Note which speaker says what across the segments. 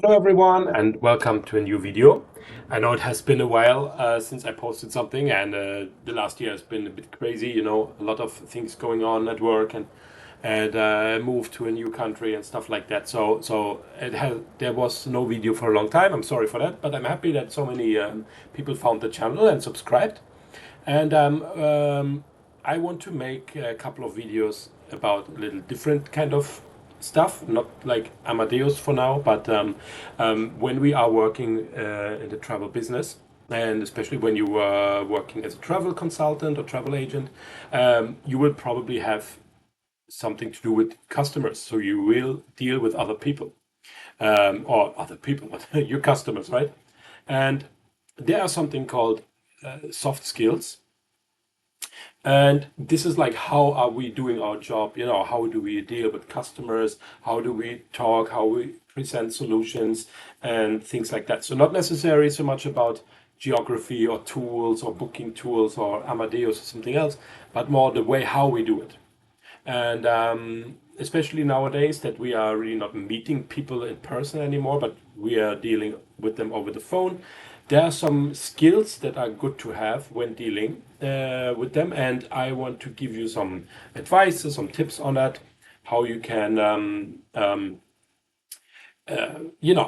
Speaker 1: Hello everyone and welcome to a new video. I know it has been a while since I posted something and the last year has been a bit crazy, a lot of things going on at work and moved to a new country and stuff like that. There was no video for a long time. I'm sorry for that, but I'm happy that so many people found the channel and subscribed. And I want to make a couple of videos about a little different kind of stuff, not like Amadeus for now, but when we are working in the travel business, and especially when you are working as a travel consultant or travel agent, you will probably have something to do with customers. So you will deal with other people, or other people, but your customers, right? And there are something called soft skills. And this is like, how are we doing our job? How do we deal with customers? How do we talk? How we present solutions and things like that. So not necessarily so much about geography or tools or booking tools or Amadeus or something else, but more the way how we do it. And especially nowadays that we are really not meeting people in person anymore, but we are dealing with them over the phone. There are some skills that are good to have when dealing with them, and I want to give you some advice, some tips on that, how you can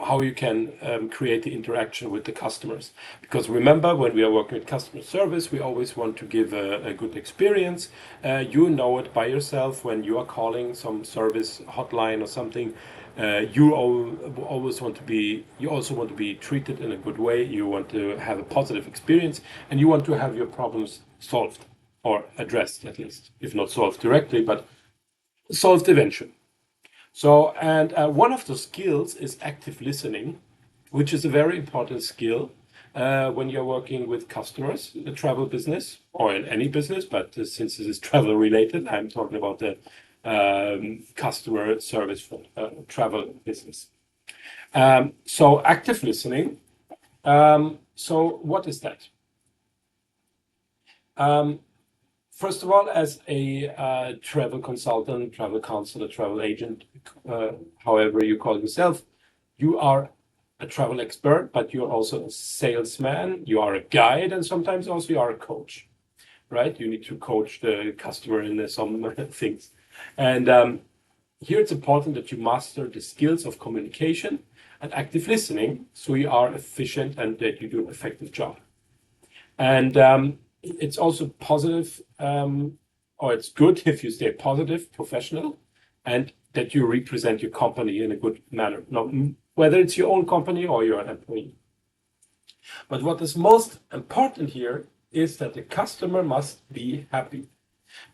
Speaker 1: how you can create the interaction with the customers. Because remember, when we are working with customer service, we always want to give a good experience. You know it by yourself when you are calling some service hotline or something. You always want to be. You also want to be treated in a good way. You want to have a positive experience, and you want to have your problems solved or addressed, at least, if not solved directly, but solved eventually. So, and one of the skills is active listening, which is a very important skill when you're working with customers in the travel business or in any business. But since this is travel related, I'm talking about the customer service for travel business. So, active listening. So, what is that? First of all, as a travel consultant, travel counselor, travel agent, however you call yourself, you are a travel expert, but you're also a salesman, you are a guide, and sometimes also you are a coach, right? You need to coach the customer in some things. And here it's important that you master the skills of communication and active listening so you are efficient and that you do an effective job. And it's also positive, or it's good if you stay positive, professional, and that you represent your company in a good manner, whether it's your own company or you're an employee. But what is most important here is that the customer must be happy,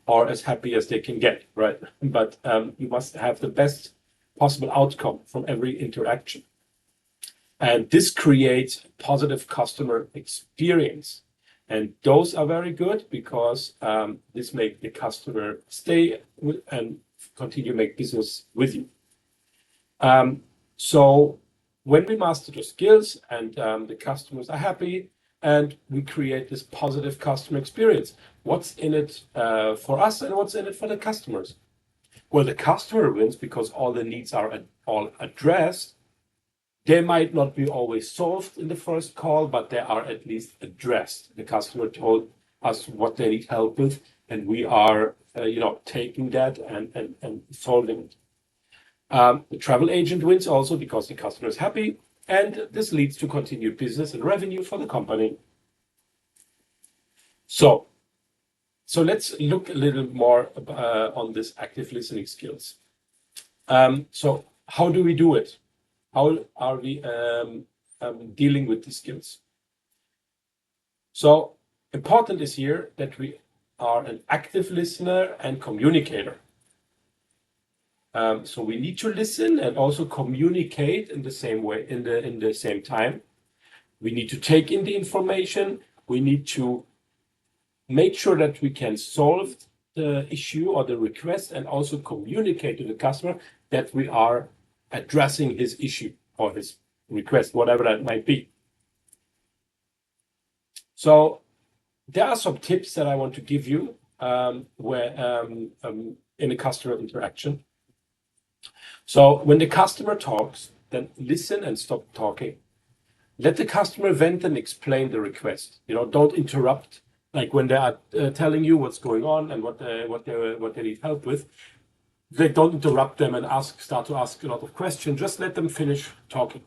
Speaker 1: or as happy as they can get, right? But you must have the best possible outcome from every interaction. And this creates a positive customer experience. And those are very good because this makes the customer stay and continue to make business with you. So when we master the skills and the customers are happy and we create this positive customer experience, what's in it for us and what's in it for the customers? Well, the customer wins because all the needs are all addressed. They might not be always solved in the first call, but they are at least addressed. The customer told us what they need help with, and we are, taking that and solving it. The travel agent wins also because the customer is happy, and this leads to continued business and revenue for the company. So let's look a little more on this active listening skills. So how do we do it? How are we dealing with these skills? So important is here that we are an active listener and communicator. So we need to listen and also communicate in the same way, in the same time. We need to take in the information. We need to make sure that we can solve the issue or the request and also communicate to the customer that we are addressing his issue or his request, whatever that might be. So there are some tips that I want to give you in a customer interaction. So when the customer talks, then listen and stop talking. Let the customer vent and explain the request. Don't interrupt. Like when they are telling you what's going on and what they need help with, they don't interrupt them and start to ask a lot of questions. Just let them finish talking.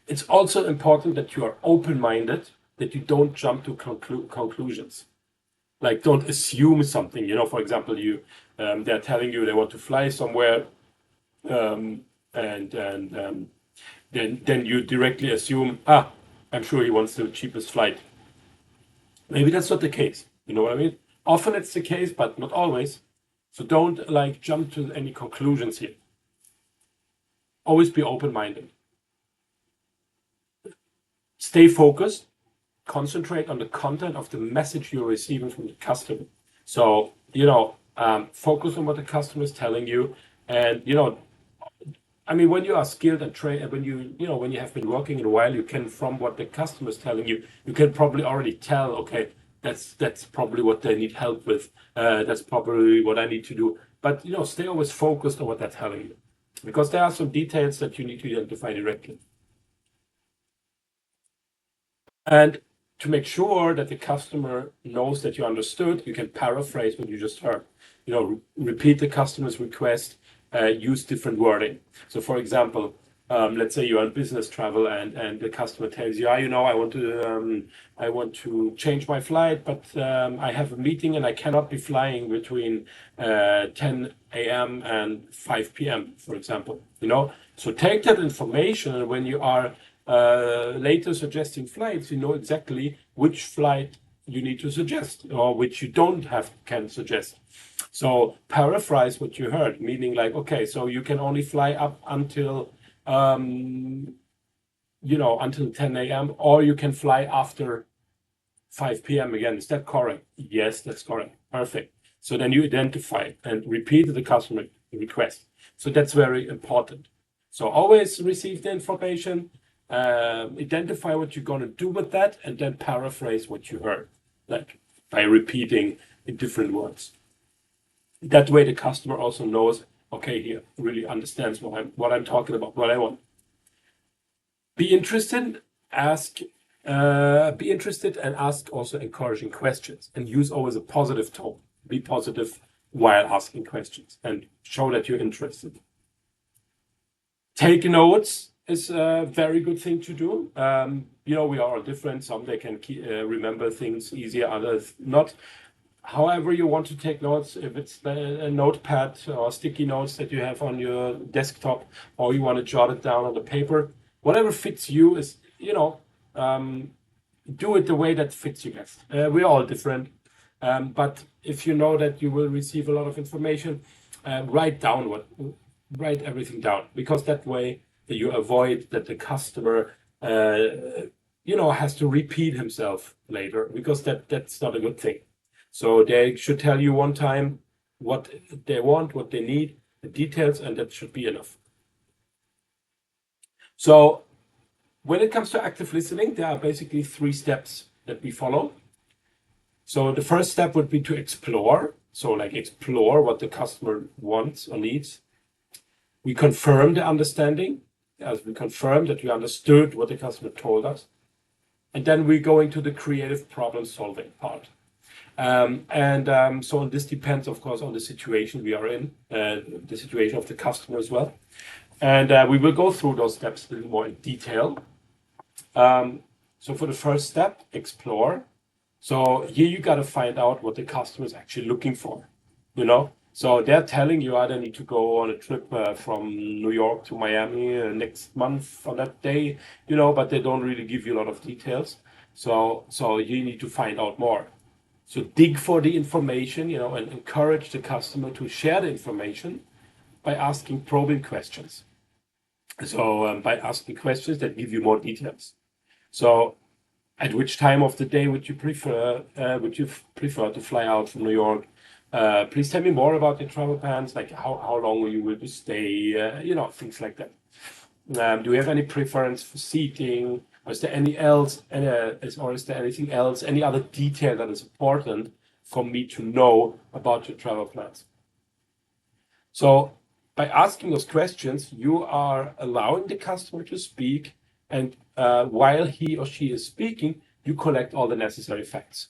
Speaker 1: It's also important that you are open-minded, that you don't jump to conclusions. Like, don't assume something. For example, they're telling you they want to fly somewhere, and then you directly assume, I'm sure he wants the cheapest flight. Maybe that's not the case. You know what I mean? Often it's the case, but not always. So don't jump to any conclusions here. Always be open-minded. Stay focused. Concentrate on the content of the message you're receiving from the customer. So, focus on what the customer is telling you. And, when you are skilled and trained, when you have been working in a while, you can, from what the customer is telling you, you can probably already tell, okay, that's probably what they need help with. That's probably what I need to do. But, stay always focused on what they're telling you, because there are some details that you need to identify directly. And to make sure that the customer knows that you understood, you can paraphrase what you just heard. Repeat the customer's request, use different wording. So, for example, let's say you're on business travel and the customer tells you, I want to change my flight, but I have a meeting and I cannot be flying between 10 a.m. and 5 p.m., for example. So take that information, and when you are later suggesting flights, you know exactly which flight you need to suggest or which you can suggest. So paraphrase what you heard, meaning like, okay, so you can only fly up until until 10 a.m. or you can fly after 5 p.m. again. Is that correct? Yes, that's correct. Perfect. So then you identify and repeat the customer request. So that's very important. So always receive the information, identify what you're going to do with that, and then paraphrase what you heard, like by repeating in different words. That way the customer also knows, okay, he really understands what I'm talking about, what I want. Be interested and ask also encouraging questions, and use always a positive tone. Be positive while asking questions and show that you're interested. Take notes is a very good thing to do. We are all different. Some they can remember things easier, others not. However you want to take notes, if it's a notepad or sticky notes that you have on your desktop, or you want to jot it down on the paper, whatever fits you is, do it the way that fits you best. We're all different. But if you know that you will receive a lot of information, write everything down, because that way you avoid that the customer has to repeat himself later, because that's not a good thing. So they should tell you one time what they want, what they need, the details, and that should be enough. So when it comes to active listening, there are basically 3 steps that we follow. So the first step would be to explore. So explore what the customer wants or needs. We confirm the understanding, as we confirm that we understood what the customer told us. And then we go into the creative problem solving part. So this depends, of course, on the situation we are in, the situation of the customer as well. And we will go through those steps a little more in detail. So for the first step, explore. So here you got to find out what the customer is actually looking for, So they're telling you, I need to go on a trip from New York to Miami next month on that day, but they don't really give you a lot of details. So you need to find out more. So dig for the information, and encourage the customer to share the information by asking probing questions. So by asking questions that give you more details. So at which time of the day would you prefer to fly out from New York? Please tell me more about your travel plans, like how long you will stay, things like that. Do you have any preference for seating? Or is there anything else, any other detail that is important for me to know about your travel plans? So by asking those questions, you are allowing the customer to speak, and while he or she is speaking, you collect all the necessary facts.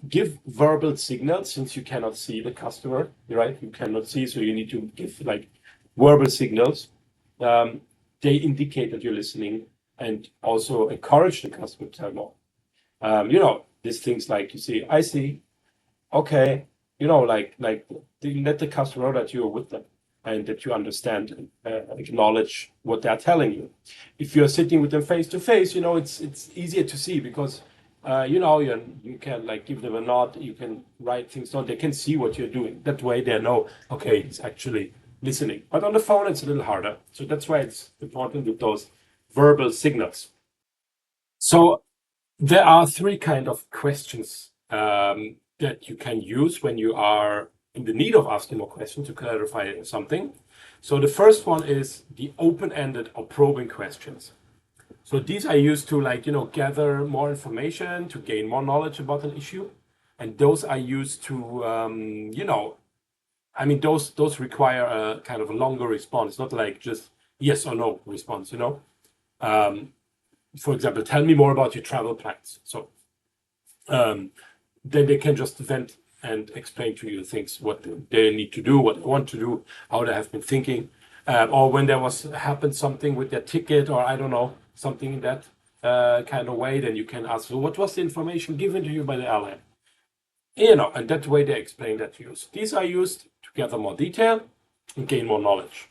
Speaker 1: Give verbal signals, since you cannot see the customer, right? You cannot see, so you need to give like verbal signals. They indicate that you're listening, and also encourage the customer to tell more. These things like you see, I see, okay, like let the customer know that you're with them and that you understand and acknowledge what they're telling you. If you're sitting with them face to face, it's easier to see because you can like give them a nod, you can write things down, they can see what you're doing. That way they know, okay, he's actually listening. But on the phone, it's a little harder. So that's why it's important with those verbal signals. So there are three kind of questions that you can use when you are in the need of asking more questions to clarify something. So the first one is the open-ended or probing questions. So these are used to gather more information, to gain more knowledge about an issue. And those are used to, those require a kind of a longer response, not like just yes or no response, For example, tell me more about your travel plans. So then they can just vent and explain to you things, what they need to do, what they want to do, how they have been thinking, or when there happened something with their ticket, or I don't know, something in that kind of way. Then you can ask, so what was the information given to you by the airline? And that way they explain that to you. So these are used to gather more detail and gain more knowledge.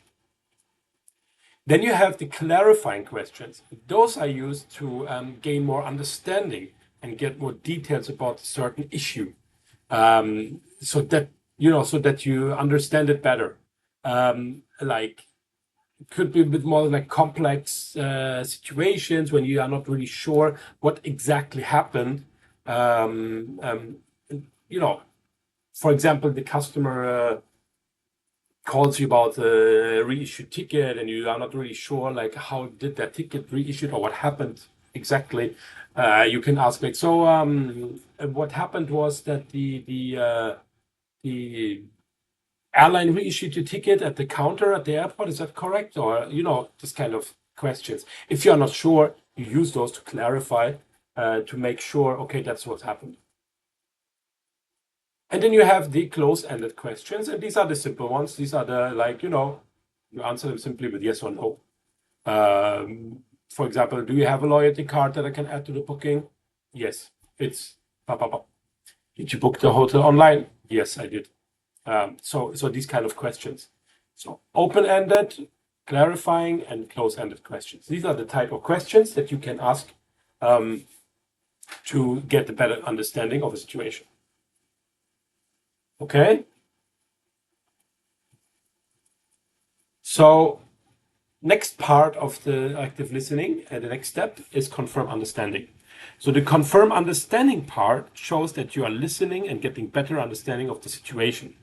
Speaker 1: Then you have the clarifying questions. Those are used to gain more understanding and get more details about a certain issue, so that you understand it better. Could be a bit more like complex situations when you are not really sure what exactly happened. For example, the customer calls you about a reissued ticket, and you are not really sure like how did that ticket reissued or what happened exactly. You can ask like, so what happened was that the airline reissued your ticket at the counter at the airport. Is that correct? Or this kind of questions. If you are not sure, you use those to clarify, to make sure, okay, that's what happened. And then you have the close-ended questions, and these are the simple ones. These are the you answer them simply with yes or no. For example, do you have a loyalty card that I can add to the booking? Yes, it's Did you book the hotel online? Yes, I did. So these kind of questions. So open-ended, clarifying, and close-ended questions. These are the type of questions that you can ask to get a better understanding of a situation. Okay. So next part of the active listening, and the next step is confirm understanding. So the confirm understanding part shows that you are listening and getting better understanding of the situation.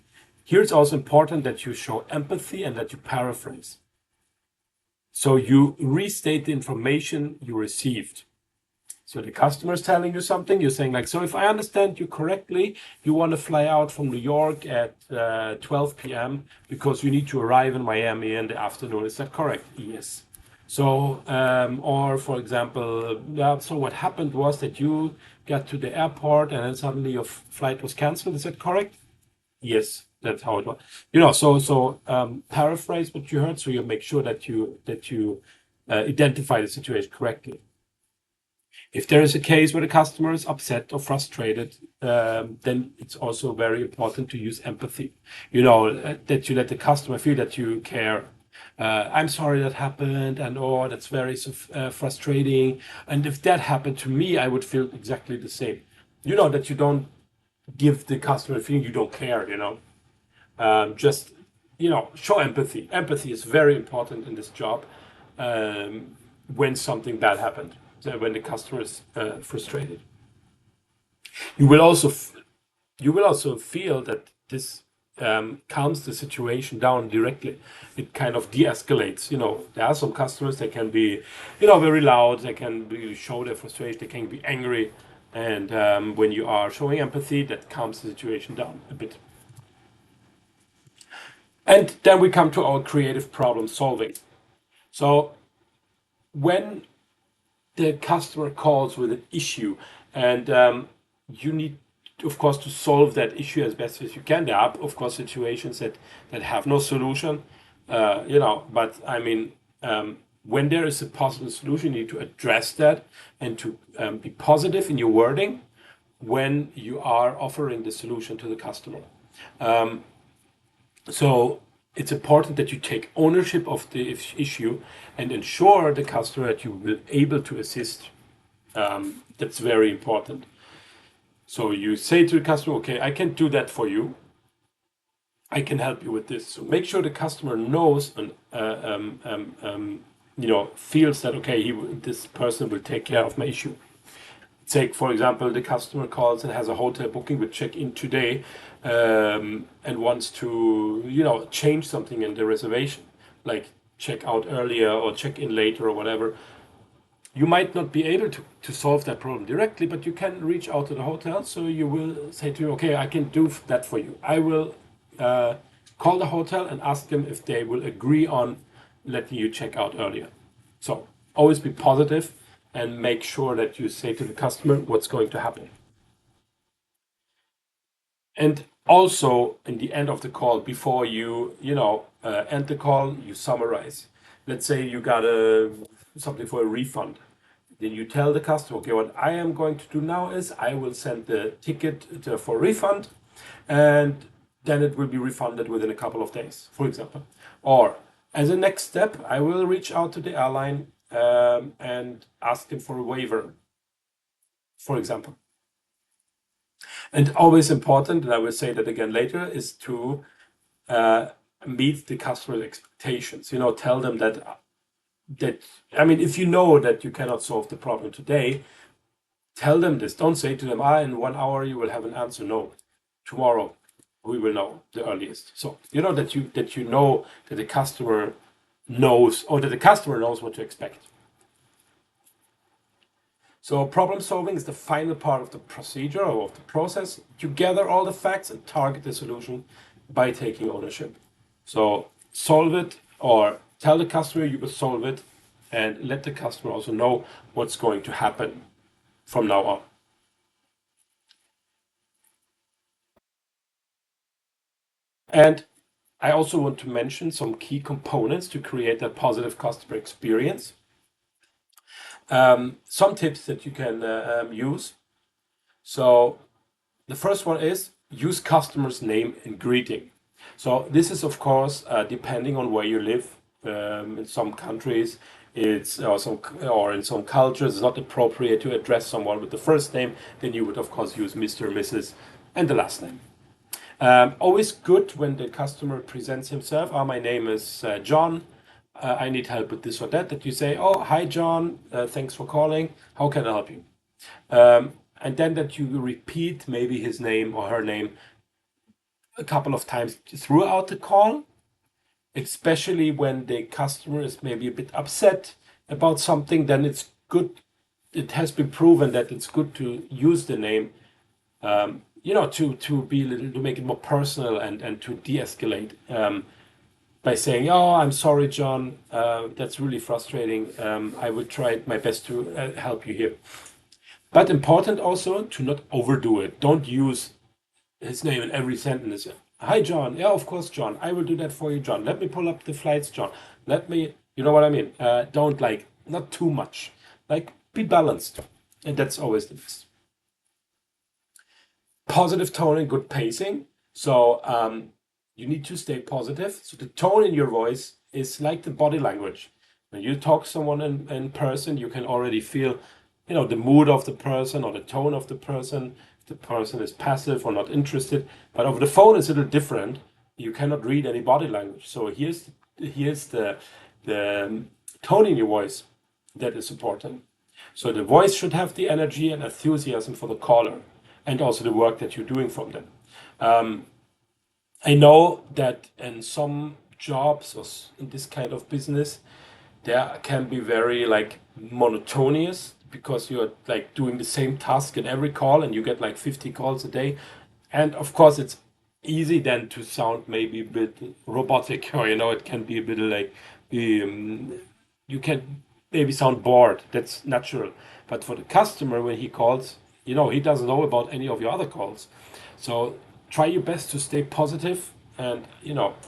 Speaker 1: Here it's also important that you show empathy and that you paraphrase. So you restate the information you received. So the customer is telling you something, you're saying like, so if I understand you correctly, you want to fly out from New York at 12 p.m. because you need to arrive in Miami in the afternoon. Is that correct? Yes. So, or for example, so what happened was that you got to the airport and then suddenly your flight was canceled. Is that correct? Yes, that's how it was. So paraphrase what you heard, so you make sure that you identify the situation correctly. If there is a case where the customer is upset or frustrated, then it's also very important to use empathy. That you let the customer feel that you care. I'm sorry that happened, and that's very frustrating. And if that happened to me, I would feel exactly the same. That you don't give the customer a feeling you don't care. Just show empathy. Empathy is very important in this job. When something bad happened, when the customer is frustrated, you will also feel that this calms the situation down directly. It kind of de-escalates. There are some customers that can be very loud, they can show their frustration, they can be angry, and when you are showing empathy, that calms the situation down a bit. And then we come to our creative problem solving. So when the customer calls with an issue, and you need, of course, to solve that issue as best as you can. There are, of course, situations that have no solution, but I mean, when there is a possible solution, you need to address that and to be positive in your wording when you are offering the solution to the customer. So it's important that you take ownership of the issue and ensure the customer that you will able to assist. That's very important. So you say to the customer, okay, I can do that for you. I can help you with this. So make sure the customer knows and feels that okay, this person will take care of my issue. Take, for example, the customer calls and has a hotel booking with check-in today, and wants to, change something in the reservation, like check out earlier or check in later or whatever. You might not be able to solve that problem directly, but you can reach out to the hotel. So you will say to him, okay, I can do that for you. I will call the hotel and ask them if they will agree on letting you check out earlier. So always be positive and make sure that you say to the customer what's going to happen. And also, in the end of the call, before you end the call, you summarize. Let's say you got something for a refund. Then you tell the customer, okay, what I am going to do now is I will send the ticket for refund, and then it will be refunded within a couple of days, for example. Or as a next step, I will reach out to the airline and ask them for a waiver, for example. And always important, and I will say that again later, is to meet the customer's expectations. Tell them that I mean, if you know that you cannot solve the problem today, tell them this. Don't say to them, in 1 hour you will have an answer. No, tomorrow we will know the earliest. So that you know that the customer knows, or that the customer knows what to expect. So problem solving is the final part of the procedure or of the process. You gather all the facts and target the solution by taking ownership. So solve it, or tell the customer you will solve it, and let the customer also know what's going to happen from now on. And I also want to mention some key components to create that positive customer experience. Some tips that you can use. So the first one is use customer's name in greeting. So this is, of course, depending on where you live. In some countries, it's or in some cultures, it's not appropriate to address someone with the first name. Then you would, of course, use Mr., Mrs., and the last name. Always good when the customer presents himself. My name is John. I need help with this or that. That you say, oh, hi, John. Thanks for calling. How can I help you? And then that you repeat maybe his name or her name a couple of times throughout the call, especially when the customer is maybe a bit upset about something. Then it's good. It has been proven that it's good to use the name, to be a little, to make it more personal and to de-escalate, by saying, oh, I'm sorry, John, that's really frustrating. I will try my best to help you here. But important also to not overdo it. Don't use his name in every sentence. Hi, John. Yeah, of course, John. I will do that for you, John. Let me pull up the flights, John. You know what I mean? Don't not too much. Be balanced. And that's always the best. Positive tone and good pacing. So you need to stay positive. So the tone in your voice is like the body language. When you talk to someone in person, you can already feel, the mood of the person or the tone of the person. If the person is passive or not interested. But over the phone, it's a little different. You cannot read any body language. So here's the tone in your voice that is important. So the voice should have the energy and enthusiasm for the caller, and also the work that you're doing from them. I know that in some jobs or in this kind of business, there can be very monotonous, because you're doing the same task in every call and you get 50 calls a day. And of course, it's easy then to sound maybe a bit robotic, or it can be a bit like you can maybe sound bored. That's natural. But for the customer, when he calls, he doesn't know about any of your other calls. So try your best to stay positive and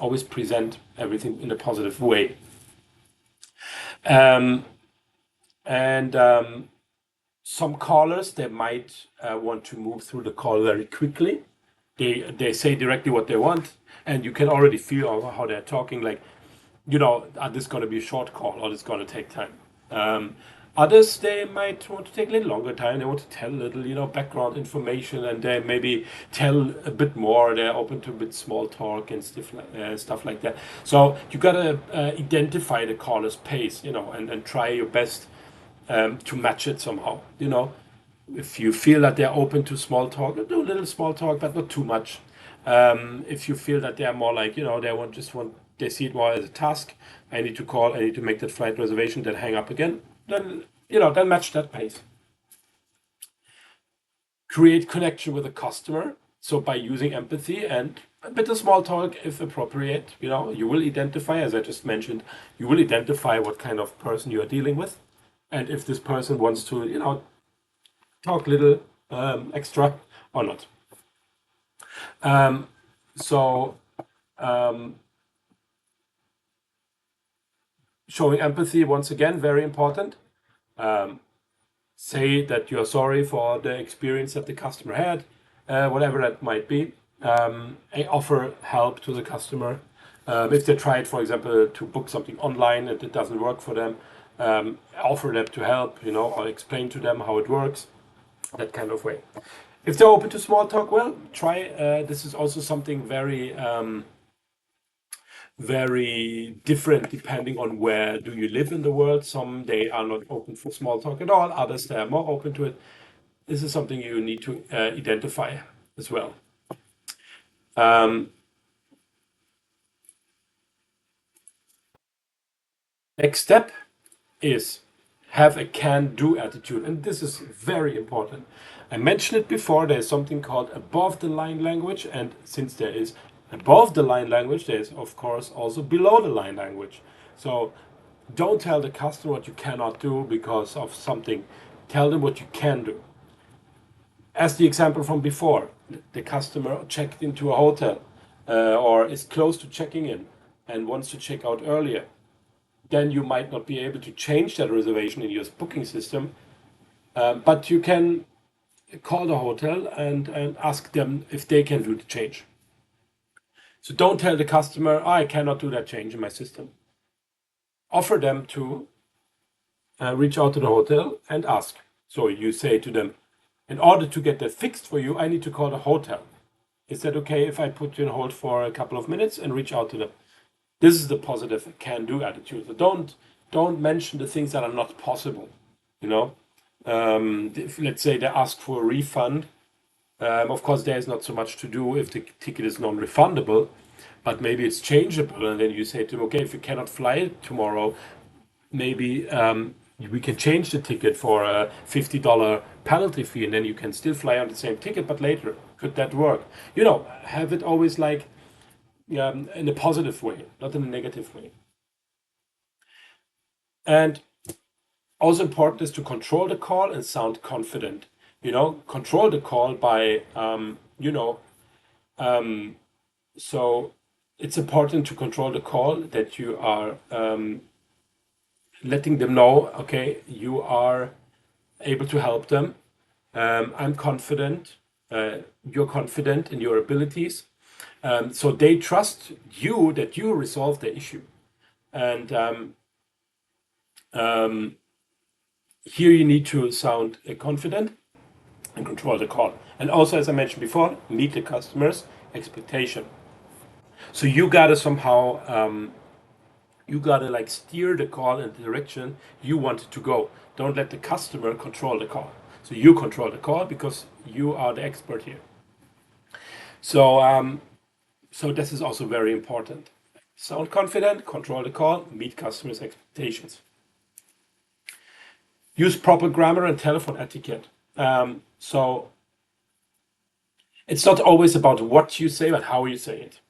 Speaker 1: always present everything in a positive way. Um, and some callers, they might want to move through the call very quickly. They say directly what they want, and you can already feel how they're talking. Like, are this going to be a short call or this going to take time? Um, Others, they might want to take a little longer time. They want to tell a little, background information, and they maybe tell a bit more. They're open to a bit small talk and stuff like that. So you gotta identify the caller's pace, and try your best to match it somehow. If you feel that they're open to small talk, do a little small talk, but not too much. If you feel that they're more like, they see it more as a task. I need to call, I need to make that flight reservation, then hang up again. Then match that pace. Create connection with the customer. So by using empathy and a bit of small talk, if appropriate, you will identify, as I just mentioned, you will identify what kind of person you are dealing with. And if this person wants to, talk a little extra or not. So showing empathy, once again, very important. Say that you're sorry for the experience that the customer had, whatever that might be. Offer help to the customer. If they tried, for example, to book something online and it doesn't work for them, offer them to help, or explain to them how it works, that kind of way. If they're open to small talk, well, try. This is also something very, very different depending on where do you live in the world. Some they are not open for small talk at all. Others they are more open to it. This is something you need to identify as well. Next step is have a can-do attitude, and this is very important. I mentioned it before. There's something called above the line language, and since there is above the line language, there's of course also below the line language. So don't tell the customer what you cannot do because of something. Tell them what you can do. As the example from before, the customer checked into a hotel or is close to checking in and wants to check out earlier. Then you might not be able to change that reservation in your booking system, but you can call the hotel and ask them if they can do the change. So don't tell the customer, I cannot do that change in my system. Offer them to reach out to the hotel and ask. So you say to them, in order to get that fixed for you, I need to call the hotel. Is that okay if I put you on hold for a couple of minutes and reach out to them? This is the positive can-do attitude. So don't mention the things that are not possible. If, let's say they ask for a refund, of course there is not so much to do if the ticket is non-refundable, but maybe it's changeable, and then you say to them, okay, if you cannot fly tomorrow, maybe we can change the ticket for a $50 penalty fee, and then you can still fly on the same ticket, but later. Could that work? Have it always like in a positive way, not in a negative way. And also important is to control the call and sound confident. Control the call by, so it's important to control the call, that you are letting them know, okay, you are able to help them. I'm confident. You're confident in your abilities. So they trust you that you resolve the issue. And here you need to sound confident and control the call. And also, as I mentioned before, meet the customer's expectation. So you gotta somehow, like steer the call in the direction you want it to go. Don't let the customer control the call. So you control the call because you are the expert here. So this is also very important. Sound confident, control the call, meet customers' expectations. Use proper grammar and telephone etiquette. So It's not always about what you say, but how you say it.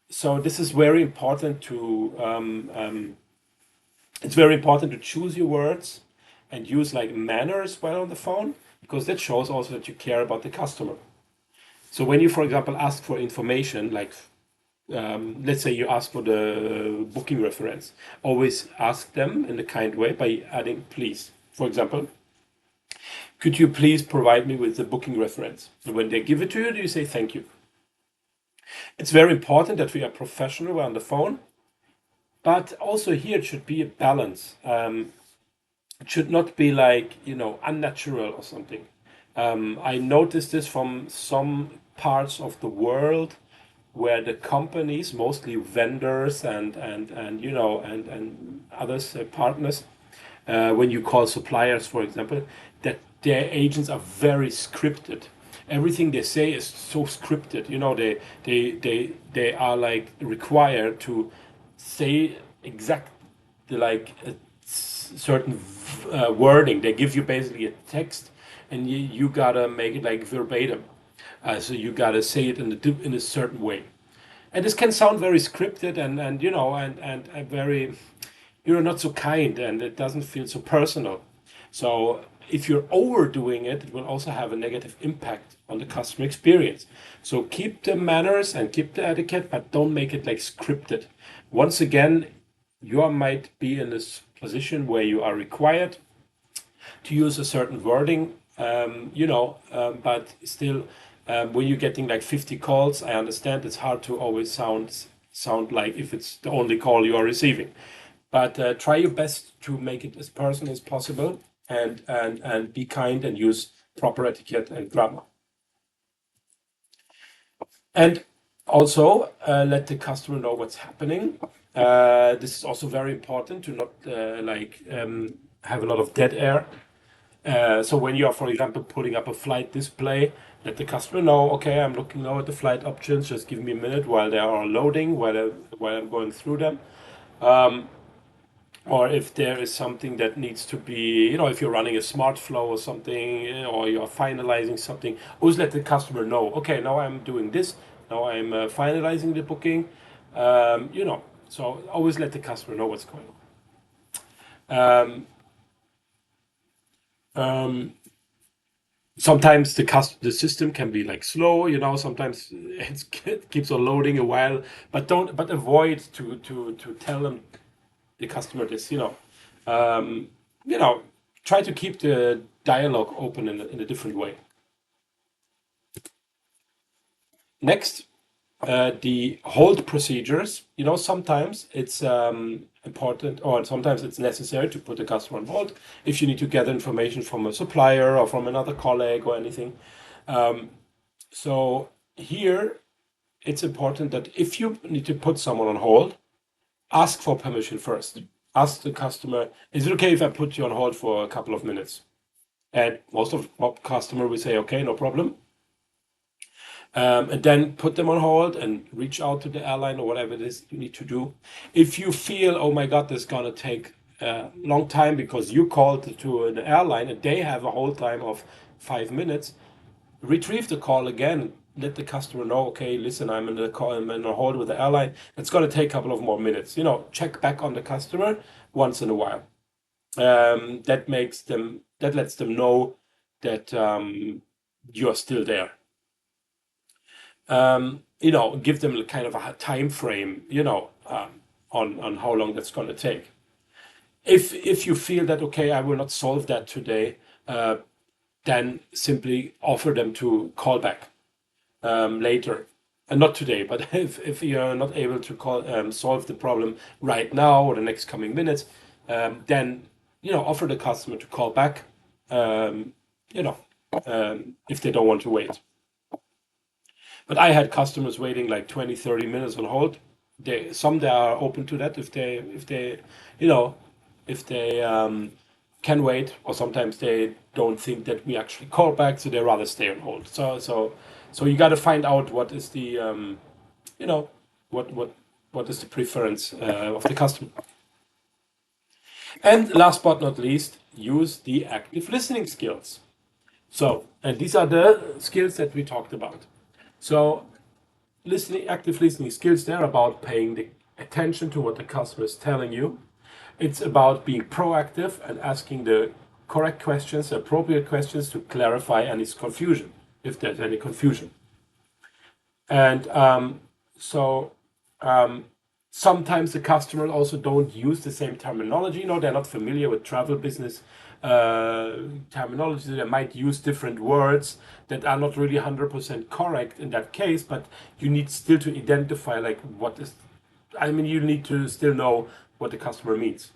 Speaker 1: So this is very important to it's very important to choose your words and use like manner as well on the phone, because that shows also that you care about the customer. So when you, for example, ask for information, like let's say you ask for the booking reference, always ask them in a kind way by adding please. For example, could you please provide me with the booking reference? And when they give it to you, do you say thank you? It's very important that we are professional on the phone, but also here it should be a balance. It should not be like, unnatural or something. I noticed this from some parts of the world where the companies, mostly vendors and others, partners, when you call suppliers, for example, that their agents are very scripted. Everything they say is so scripted. They are like required to say exact like a certain wording. They give you basically a text, and you gotta make it like verbatim. So you gotta say it in a certain way, and this can sound very scripted and very, not so kind, and it doesn't feel so personal. So if you're overdoing it, it will also have a negative impact on the customer experience. So keep the manners and keep the etiquette, but don't make it like scripted. Once again, you might be in this position where you are required to use a certain wording, but still, when you're getting like 50 calls, I understand it's hard to always sound like if it's the only call you are receiving. But try your best to make it as personal as possible, and be kind and use proper etiquette and grammar. And also let the customer know what's happening. This is also very important to not have a lot of dead air. So when you are, for example, putting up a flight display, let the customer know, okay, I'm looking now at the flight options. Just give me a minute while they are loading, while I'm going through them. Or if there is something that needs to be, if you're running a smart flow or something, or you're finalizing something, always let the customer know, okay, now I'm doing this, now I'm finalizing the booking, so always let the customer know what's going on. Sometimes the system can be like slow, sometimes it keeps on loading a while, but avoid to tell them, the customer this, um, try to keep the dialogue open in a different way. Next, the hold procedures. Sometimes it's important, or sometimes it's necessary to put the customer on hold if you need to gather information from a supplier or from another colleague or anything. So here, it's important that if you need to put someone on hold, ask for permission first. Ask the customer, is it okay if I put you on hold for a couple of minutes? And most of the customer will say, okay, no problem. And then put them on hold and reach out to the airline or whatever it is you need to do. If you feel, oh my God, this is gonna take a long time because you called to an airline and they have a hold time of 5 minutes, retrieve the call again. Let the customer know, okay, listen, I'm in the call, I'm in a hold with the airline. It's going to take a couple of more minutes. Check back on the customer once in a while. That lets them know that you're still there. Give them kind of a time frame, on how long that's going to take. If you feel that, okay, I will not solve that today, then simply offer them to call back later, and not today. But if you're not able to solve the problem right now or the next coming minutes, then offer the customer to call back. If they don't want to wait. But I had customers waiting like 20, 30 minutes on hold. They are open to that if they can wait, or sometimes they don't think that we actually call back, so they rather stay on hold. So you got to find out what is the what is the preference of the customer. And last but not least, use the active listening skills. So, and these are the skills that we talked about. So, listening, active listening skills, they're about paying the attention to what the customer is telling you. It's about being proactive and asking the correct questions, the appropriate questions to clarify any confusion, if there's any confusion. And so sometimes the customers also don't use the same terminology. They're not familiar with travel business terminology. They might use different words that are not really 100% correct in that case, but you need still to identify like what is, you need to still know what the customer means.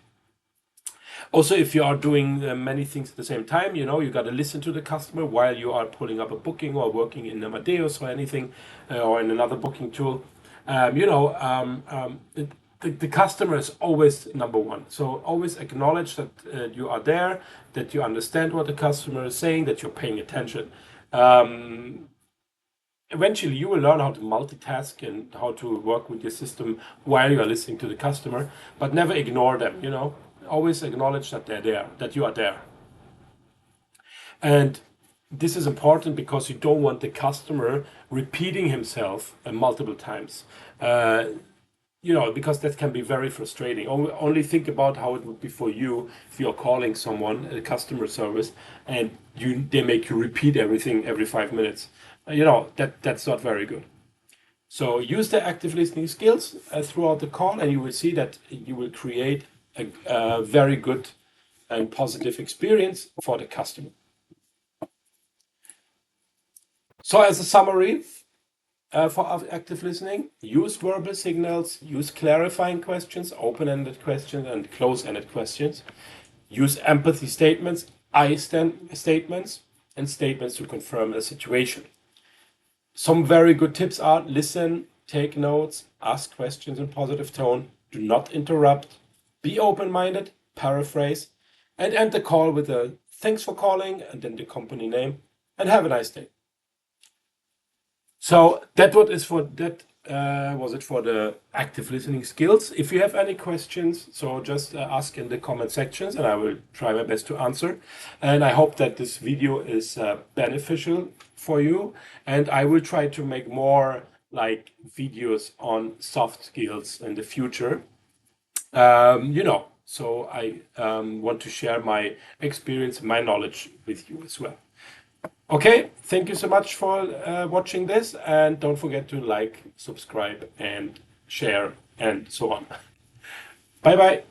Speaker 1: Also, if you are doing many things at the same time, you got to listen to the customer while you are pulling up a booking or working in Amadeus or anything, or in another booking tool. The customer is always number one. So always acknowledge that you are there, that you understand what the customer is saying, that you're paying attention. Eventually, you will learn how to multitask and how to work with your system while you are listening to the customer, but never ignore them. Always acknowledge that they're there, that you are there. And this is important because you don't want the customer repeating himself multiple times. Because that can be very frustrating. Only think about how it would be for you if you're calling someone, a customer service, and they make you repeat everything every 5 minutes. That's not very good. So use the active listening skills throughout the call, and you will see that you will create a very good and positive experience for the customer. So as a summary, for active listening, use verbal signals, use clarifying questions, open-ended questions, and close-ended questions. Use empathy statements, I statements, and statements to confirm a situation. Some very good tips are: listen, take notes, ask questions in positive tone, do not interrupt, be open-minded, paraphrase, and end the call with a thanks for calling and then the company name, and have a nice day. So that was it for the active listening skills. If you have any questions, so just ask in the comment sections and I will try my best to answer. And I hope that this video is beneficial for you, and I will try to make more like videos on soft skills in the future. So I want to share my experience, my knowledge with you as well. Okay, thank you so much for watching this, and don't forget to like, subscribe, and share, and so on. Bye bye.